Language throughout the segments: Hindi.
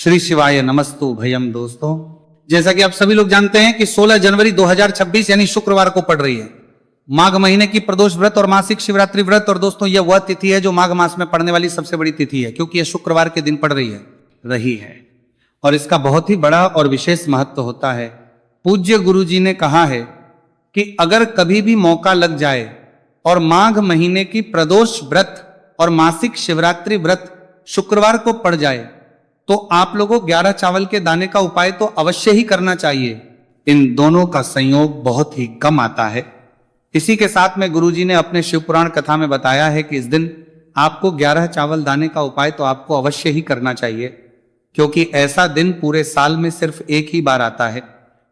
श्री शिवाय नमस्तु भयम। दोस्तों, जैसा कि आप सभी लोग जानते हैं कि 16 जनवरी 2026 यानी शुक्रवार को पड़ रही है माघ महीने की प्रदोष व्रत और मासिक शिवरात्रि व्रत। और दोस्तों, यह वह तिथि है जो माघ मास में पड़ने वाली सबसे बड़ी तिथि है, क्योंकि यह शुक्रवार के दिन पड़ रही है और इसका बहुत ही बड़ा और विशेष महत्व होता है। पूज्य गुरु जी ने कहा है कि अगर कभी भी मौका लग जाए और माघ महीने की प्रदोष व्रत और मासिक शिवरात्रि व्रत शुक्रवार को पड़ जाए तो आप लोगों को 11 चावल के दाने का उपाय तो अवश्य ही करना चाहिए। इन दोनों का संयोग बहुत ही कम आता है। इसी के साथ में गुरुजी ने अपने शिव पुराण कथा में बताया है कि इस दिन आपको 11 चावल दाने का उपाय तो आपको अवश्य ही करना चाहिए, क्योंकि ऐसा दिन पूरे साल में सिर्फ एक ही बार आता है।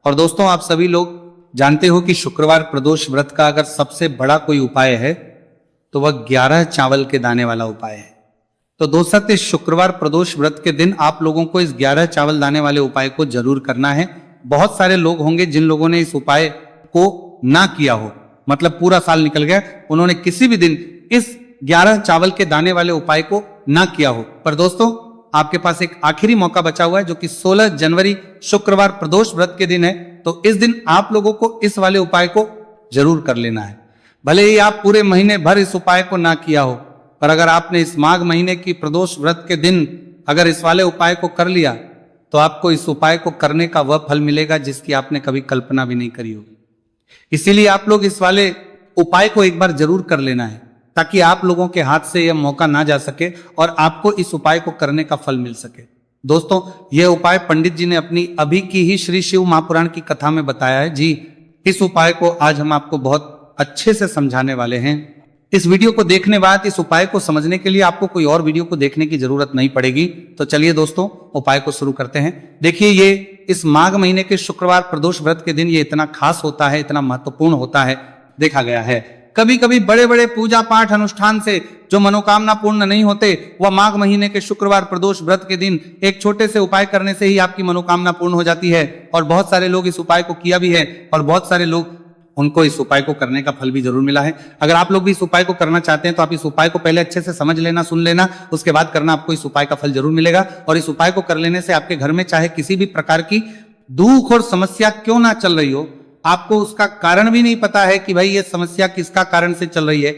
और दोस्तों, आप सभी लोग जानते हो कि शुक्रवार प्रदोष व्रत का अगर सबसे बड़ा कोई उपाय है तो वह 11 चावल के दाने वाला उपाय है। तो दोस्तों, इस शुक्रवार प्रदोष व्रत के दिन आप लोगों को इस 11 चावल दाने वाले उपाय को जरूर करना है। बहुत सारे लोग होंगे जिन लोगों ने इस उपाय को ना किया हो, मतलब पूरा साल निकल गया, उन्होंने किसी भी दिन इस 11 चावल के दाने वाले उपाय को ना किया हो। पर दोस्तों, आपके पास एक आखिरी मौका बचा हुआ है, जो कि 16 जनवरी शुक्रवार प्रदोष व्रत के दिन है। तो इस दिन आप लोगों को इस वाले उपाय को जरूर कर लेना है। भले ही आप पूरे महीने भर इस उपाय को ना किया हो, पर अगर आपने इस माघ महीने की प्रदोष व्रत के दिन अगर इस वाले उपाय को कर लिया तो आपको इस उपाय को करने का वह फल मिलेगा जिसकी आपने कभी कल्पना भी नहीं करी होगी। इसीलिए आप लोग इस वाले उपाय को एक बार जरूर कर लेना है, ताकि आप लोगों के हाथ से यह मौका ना जा सके और आपको इस उपाय को करने का फल मिल सके। दोस्तों, यह उपाय पंडित जी ने अपनी अभी की ही श्री शिव महापुराण की कथा में बताया है। जी, इस उपाय को आज हम आपको बहुत अच्छे से समझाने वाले हैं। इस वीडियो को देखने बाद इस उपाय को समझने के लिए आपको कोई और वीडियो को देखने की जरूरत नहीं पड़ेगी। तो चलिए दोस्तों, उपाय को शुरू करते हैं। देखिए, ये इस माघ महीने के शुक्रवार प्रदोष व्रत के दिन ये इतना खास होता है, इतना महत्वपूर्ण होता है, देखा गया है। कभी कभी बड़े बड़े पूजा पाठ अनुष्ठान से जो मनोकामना पूर्ण नहीं होते, वह माघ महीने के शुक्रवार प्रदोष व्रत के दिन एक छोटे से उपाय करने से ही आपकी मनोकामना पूर्ण हो जाती है। और बहुत सारे लोग इस उपाय को किया भी है और बहुत सारे लोग उनको इस उपाय को करने का फल भी जरूर मिला है। अगर आप लोग भी इस उपाय को करना चाहते हैं तो आप इस उपाय को पहले अच्छे से समझ लेना, सुन लेना, उसके बाद करना, आपको इस उपाय का फल जरूर मिलेगा। और इस उपाय को कर लेने से आपके घर में चाहे किसी भी प्रकार की दुख और समस्या क्यों ना चल रही हो, आपको उसका कारण भी नहीं पता है कि भाई ये समस्या किसका कारण से चल रही है,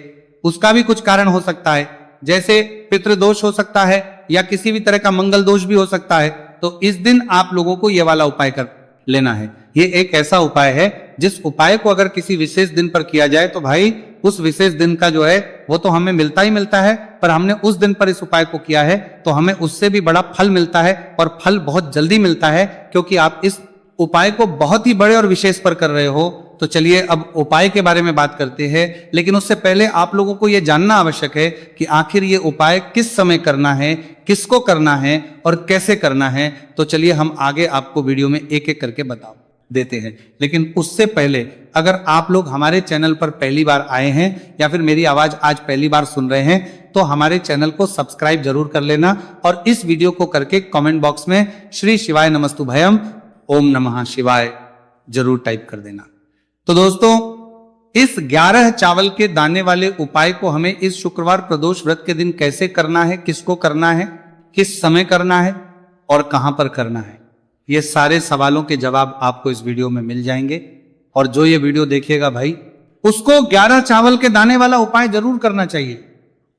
उसका भी कुछ कारण हो सकता है। जैसे पितृदोष हो सकता है या किसी भी तरह का मंगल दोष भी हो सकता है। तो इस दिन आप लोगों को यह वाला उपाय कर लेना है। ये एक ऐसा उपाय है जिस उपाय को अगर किसी विशेष दिन पर किया जाए तो भाई उस विशेष दिन का जो है वो तो हमें मिलता ही मिलता है, पर हमने उस दिन पर इस उपाय को किया है तो हमें उससे भी बड़ा फल मिलता है, और फल बहुत जल्दी मिलता है, क्योंकि आप इस उपाय को बहुत ही बड़े और विशेष पर कर रहे हो। तो चलिए अब उपाय के बारे में बात करते हैं, लेकिन उससे पहले आप लोगों को यह जानना आवश्यक है कि आखिर ये उपाय किस समय करना है, किसको करना है और कैसे करना है। तो चलिए हम आगे आपको वीडियो में एक एक करके बता देते हैं। लेकिन उससे पहले अगर आप लोग हमारे चैनल पर पहली बार आए हैं या फिर मेरी आवाज आज पहली बार सुन रहे हैं तो हमारे चैनल को सब्सक्राइब जरूर कर लेना, और इस वीडियो को करके कमेंट बॉक्स में श्री शिवाय नमस्तु भयम, ओम नमः शिवाय जरूर टाइप कर देना। तो दोस्तों, इस 11 चावल के दाने वाले उपाय को हमें इस शुक्रवार प्रदोष व्रत के दिन कैसे करना है, किसको करना है, किस समय करना है और कहां पर करना है, ये सारे सवालों के जवाब आपको इस वीडियो में मिल जाएंगे। और जो ये वीडियो देखेगा भाई, उसको 11 चावल के दाने वाला उपाय जरूर करना चाहिए,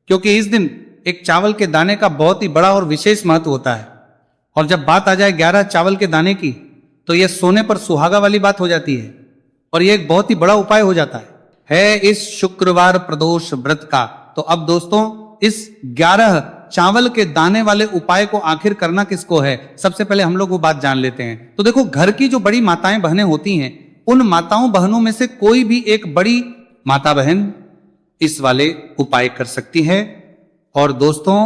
क्योंकि इस दिन एक चावल के दाने का बहुत ही बड़ा और विशेष महत्व होता है। और जब बात आ जाए 11 चावल के दाने की, तो यह सोने पर सुहागा वाली बात हो जाती है और यह एक बहुत ही बड़ा उपाय हो जाता है इस शुक्रवार प्रदोष व्रत का। तो अब दोस्तों, इस 11 चावल के दाने वाले उपाय को आखिर करना किसको है, सबसे पहले हम लोग वो बात जान लेते हैं। तो देखो, घर की जो बड़ी माताएं बहनें होती हैं, उन माताओं बहनों में से कोई भी एक बड़ी माता बहन इस वाले उपाय कर सकती है। और दोस्तों,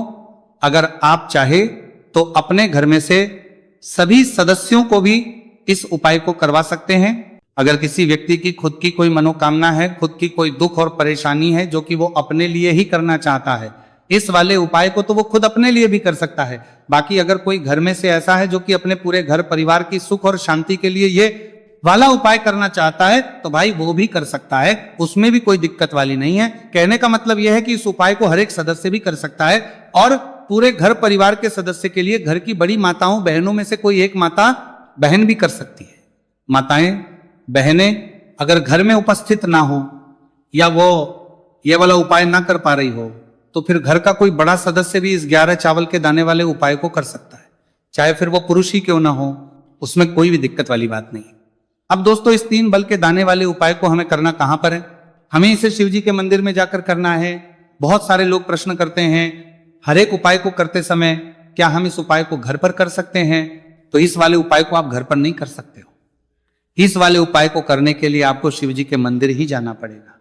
अगर आप चाहे तो अपने घर में से सभी सदस्यों को भी इस उपाय को करवा सकते हैं। अगर किसी व्यक्ति की खुद की कोई मनोकामना है, खुद की कोई दुख और परेशानी है जो कि वो अपने लिए ही करना चाहता है, इस वाले उपाय को तो वो खुद अपने लिए भी कर सकता है। बाकी अगर कोई घर में से ऐसा है जो कि अपने पूरे घर परिवार की सुख और शांति के लिए ये वाला उपाय करना चाहता है, तो भाई वो भी कर सकता है, उसमें भी कोई दिक्कत वाली नहीं है। कहने का मतलब यह है कि इस उपाय को हर एक सदस्य भी कर सकता है। और पूरे घर परिवार के सदस्य के लिए घर की बड़ी माताओं बहनों में से कोई एक माता बहन भी कर सकती है। माताएं बहनें अगर घर में उपस्थित ना हो या वो ये वाला उपाय ना कर पा रही हो तो फिर घर का कोई बड़ा सदस्य भी इस 11 चावल के दाने वाले उपाय को कर सकता है, चाहे फिर वो पुरुष ही क्यों ना हो, उसमें कोई भी दिक्कत वाली बात नहीं। अब दोस्तों इस 3 बल के दाने वाले उपाय को हमें करना कहां पर है? हमें इसे शिव जी के मंदिर में जाकर करना है। बहुत सारे लोग प्रश्न करते हैं हर एक उपाय को करते समय क्या हम इस उपाय को घर पर कर सकते हैं? तो इस वाले उपाय को आप घर पर नहीं कर सकते हो। इस वाले उपाय को करने के लिए आपको शिव जी के मंदिर ही जाना पड़ेगा।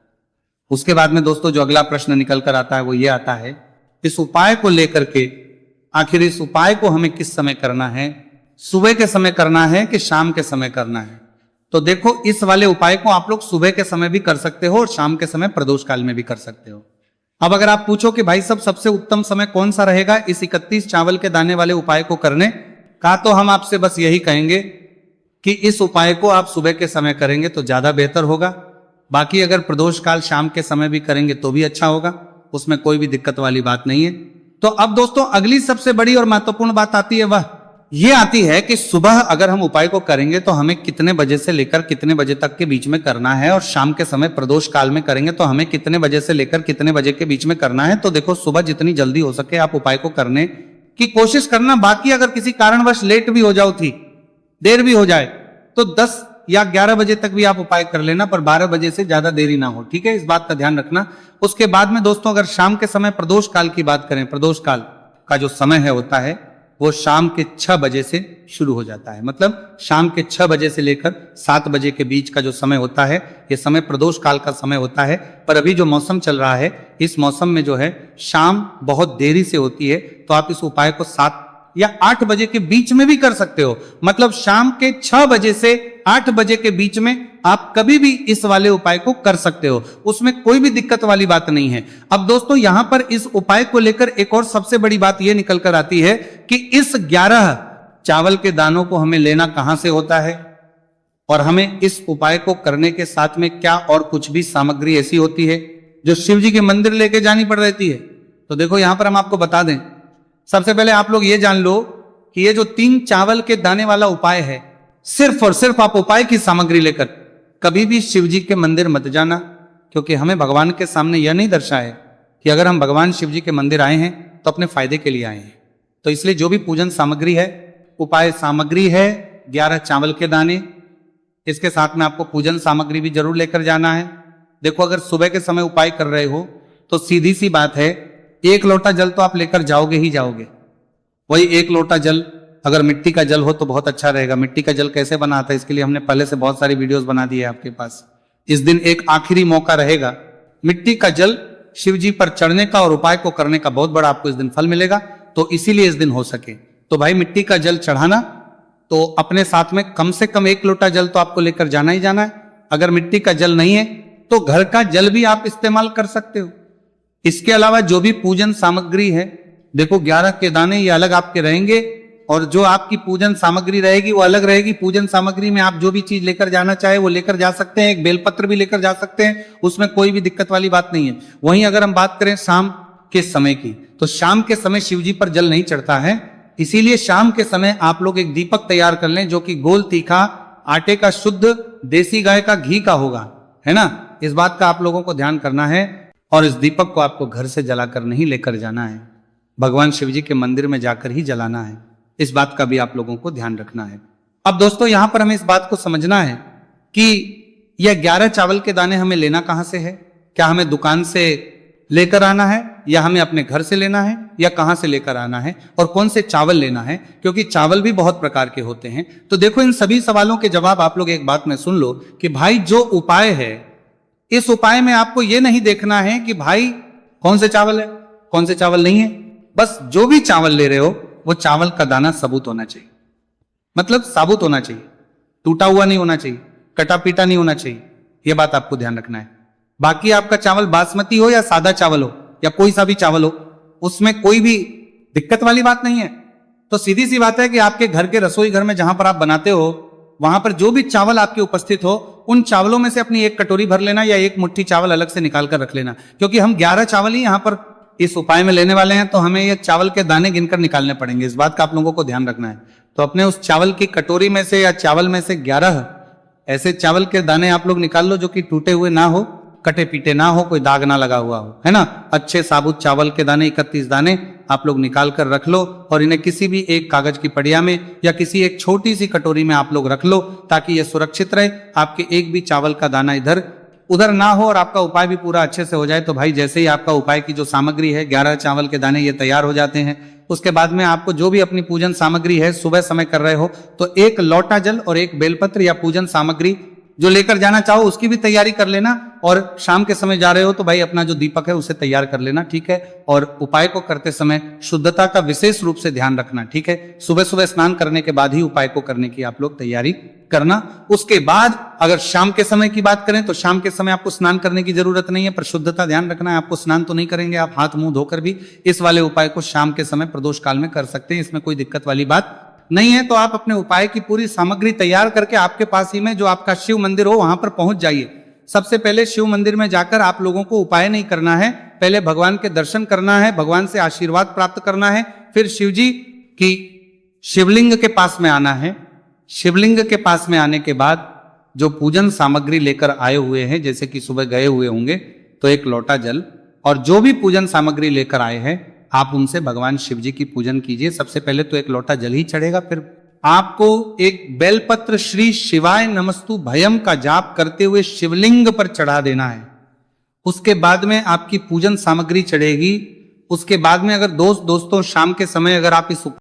उसके बाद में दोस्तों जो अगला प्रश्न निकल कर आता है वो ये आता है, इस उपाय को लेकर के आखिर इस उपाय को हमें किस समय करना है? सुबह के समय करना है कि शाम के समय करना है? तो देखो इस वाले उपाय को आप लोग सुबह के समय भी कर सकते हो और शाम के समय प्रदोष काल में भी कर सकते हो। अब अगर आप पूछो कि भाई सब सबसे उत्तम समय कौन सा रहेगा इस 31 चावल के दाने वाले उपाय को करने का, तो हम आपसे बस यही कहेंगे कि इस उपाय को आप सुबह के समय करेंगे तो ज्यादा बेहतर होगा। बाकी अगर प्रदोष काल शाम के समय भी करेंगे तो भी अच्छा होगा, उसमें कोई भी दिक्कत वाली बात नहीं है। तो अब दोस्तों अगली सबसे बड़ी और महत्वपूर्ण बात आती है, वह ये आती है कि सुबह अगर हम उपाय को करेंगे तो हमें कितने बजे से लेकर कितने बजे तक के बीच में करना है, और शाम के समय प्रदोष काल में करेंगे तो हमें कितने बजे से लेकर कितने बजे के बीच में करना है। तो देखो सुबह जितनी जल्दी हो सके आप उपाय को करने की कोशिश करना। बाकी अगर किसी कारणवश लेट भी हो जाओ, थी देर भी हो जाए, तो 10 या 11 बजे तक भी आप उपाय कर लेना, पर 12 बजे से ज्यादा देरी ना हो, ठीक है? इस बात का ध्यान रखना। उसके बाद में दोस्तों अगर शाम के समय प्रदोष काल की बात करें, प्रदोष काल का जो समय है होता है वो शाम के 6 बजे से शुरू हो जाता है। मतलब शाम के 6 बजे से लेकर 7 बजे के बीच का जो समय होता है ये समय प्रदोष काल का समय होता है। पर अभी जो मौसम चल रहा है इस मौसम में जो है शाम बहुत देरी से होती है, तो आप इस उपाय को 7 या 8 बजे के बीच में भी कर सकते हो। मतलब शाम के 6 बजे से 8 बजे के बीच में आप कभी भी इस वाले उपाय को कर सकते हो, उसमें कोई भी दिक्कत वाली बात नहीं है। अब दोस्तों यहां पर इस उपाय को लेकर एक और सबसे बड़ी बात यह निकल कर आती है कि इस 11 चावल के दानों को हमें लेना कहां से होता है, और हमें इस उपाय को करने के साथ में क्या और कुछ भी सामग्री ऐसी होती है जो शिव जी के मंदिर लेके जानी पड़ रहती है। तो देखो यहां पर हम आपको बता दें, सबसे पहले आप लोग ये जान लो कि ये जो 3 चावल के दाने वाला उपाय है, सिर्फ और सिर्फ आप उपाय की सामग्री लेकर कभी भी शिव जी के मंदिर मत जाना, क्योंकि हमें भगवान के सामने यह नहीं दर्शाया कि अगर हम भगवान शिव जी के मंदिर आए हैं तो अपने फायदे के लिए आए हैं। तो इसलिए जो भी पूजन सामग्री है, उपाय सामग्री है 11 चावल के दाने, इसके साथ में आपको पूजन सामग्री भी जरूर लेकर जाना है। देखो अगर सुबह के समय उपाय कर रहे हो तो सीधी सी बात है 1 लोटा जल तो आप लेकर जाओगे ही जाओगे। वही 1 लोटा जल अगर मिट्टी का जल हो तो बहुत अच्छा रहेगा। मिट्टी का जल कैसे बनाता है इसके लिए हमने पहले से बहुत सारी वीडियोस बना दी है आपके पास। इस दिन एक आखिरी मौका रहेगा, मिट्टी का जल शिव जी पर चढ़ने का और उपाय को करने का बहुत बड़ा आपको इस दिन फल मिलेगा। तो इसीलिए इस दिन हो सके तो भाई मिट्टी का जल चढ़ाना, तो अपने साथ में कम से कम 1 लोटा जल तो आपको लेकर जाना ही जाना है। अगर मिट्टी का जल नहीं है तो घर का जल भी आप इस्तेमाल कर सकते हो। इसके अलावा जो भी पूजन सामग्री है, देखो 11 के दाने ये अलग आपके रहेंगे और जो आपकी पूजन सामग्री रहेगी वो अलग रहेगी। पूजन सामग्री में आप जो भी चीज लेकर जाना चाहे वो लेकर जा सकते हैं, एक बेलपत्र भी लेकर जा सकते हैं, उसमें कोई भी दिक्कत वाली बात नहीं है। वहीं अगर हम बात करें शाम के समय की, तो शाम के समय शिव जी पर जल नहीं चढ़ता है, इसीलिए शाम के समय आप लोग एक दीपक तैयार कर लें जो कि गोल तीखा आटे का शुद्ध देसी गाय का घी का होगा, है ना? इस बात का आप लोगों को ध्यान करना है। और इस दीपक को आपको घर से जलाकर नहीं लेकर जाना है, भगवान शिव जी के मंदिर में जाकर ही जलाना है। इस बात का भी आप लोगों को ध्यान रखना है। अब दोस्तों यहां पर हमें इस बात को समझना है कि यह 11 चावल के दाने हमें लेना कहां से है। क्या हमें दुकान से लेकर आना है, या हमें अपने घर से लेना है, या कहां से लेकर आना है, और कौन से चावल लेना है, क्योंकि चावल भी बहुत प्रकार के होते हैं। तो देखो इन सभी सवालों के जवाब आप लोग एक बात में सुन लो कि भाई जो उपाय है, इस उपाय में आपको यह नहीं देखना है कि भाई कौन से चावल है कौन से चावल नहीं है। बस जो भी चावल ले रहे हो वो चावल का दाना सबूत होना चाहिए, मतलब साबुत होना चाहिए, टूटा हुआ नहीं होना चाहिए, कटा पीटा नहीं होना चाहिए। यह बात आपको ध्यान रखना है। बाकी आपका चावल बासमती हो या सादा चावल हो या कोई सा भी चावल हो, उसमें कोई भी दिक्कत वाली बात नहीं है। तो सीधी सी बात है कि आपके घर के रसोई घर में जहां पर आप बनाते हो वहां पर जो भी चावल आपके उपस्थित हो, उन चावलों में से अपनी 1 कटोरी भर लेना या 1 मुट्ठी चावल अलग से निकाल कर रख लेना, क्योंकि हम 11 चावल ही यहां पर इस उपाय में लेने वाले हैं तो हमें ये चावल के दाने गिनकर निकालने पड़ेंगे। इस बात का आप लोगों को ध्यान रखना है। तो अपने उस चावल की कटोरी में से या चावल में से 11 ऐसे चावल के दाने आप लोग निकाल लो जो कि टूटे हुए ना हो, कटे पीटे ना हो, कोई दाग ना लगा हुआ हो, है ना। अच्छे साबुत चावल के दाने 31 दाने आप लोग निकाल कर रख लो और इन्हें किसी भी एक कागज की पड़िया में या किसी एक छोटी सी कटोरी में आप लोग रख लो ताकि यह सुरक्षित रहे, आपके एक भी चावल का दाना इधर उधर ना हो और आपका उपाय भी पूरा अच्छे से हो जाए। तो भाई जैसे ही आपका उपाय की जो सामग्री है 11 चावल के दाने ये तैयार हो जाते हैं, उसके बाद में आपको जो भी अपनी पूजन सामग्री है सुबह समय कर रहे हो तो एक लोटा जल और एक बेलपत्र या पूजन सामग्री जो लेकर जाना चाहो उसकी भी तैयारी कर लेना। और शाम के समय जा रहे हो तो भाई अपना जो दीपक है उसे तैयार कर लेना, ठीक है। और उपाय को करते समय शुद्धता का विशेष रूप से ध्यान रखना, ठीक है। सुबह सुबह स्नान करने के बाद ही उपाय को करने की आप लोग तैयारी करना। उसके बाद अगर शाम के समय की बात करें तो शाम के समय आपको स्नान करने की जरूरत नहीं है, पर शुद्धता ध्यान रखना है। आपको स्नान तो नहीं करेंगे, आप हाथ मुंह धोकर भी इस वाले उपाय को शाम के समय प्रदोष काल में कर सकते हैं, इसमें कोई दिक्कत वाली बात नहीं है। तो आप अपने उपाय की पूरी सामग्री तैयार करके आपके पास ही में जो आपका शिव मंदिर हो वहां पर पहुंच जाइए। सबसे पहले शिव मंदिर में जाकर आप लोगों को उपाय नहीं करना है, पहले भगवान के दर्शन करना है, भगवान से आशीर्वाद प्राप्त करना है, फिर शिव जी की शिवलिंग के पास में आना है। शिवलिंग के पास में आने के बाद जो पूजन सामग्री लेकर आए हुए हैं, जैसे कि सुबह गए हुए होंगे तो एक लोटा जल और जो भी पूजन सामग्री लेकर आए हैं आप उनसे भगवान शिव जी की पूजन कीजिए। सबसे पहले तो एक लोटा जल ही चढ़ेगा, फिर आपको एक बेलपत्र श्री शिवाय नमस्तु भयम का जाप करते हुए शिवलिंग पर चढ़ा देना है। उसके बाद में आपकी पूजन सामग्री चढ़ेगी। उसके बाद में अगर दोस्तों शाम के समय अगर आप इस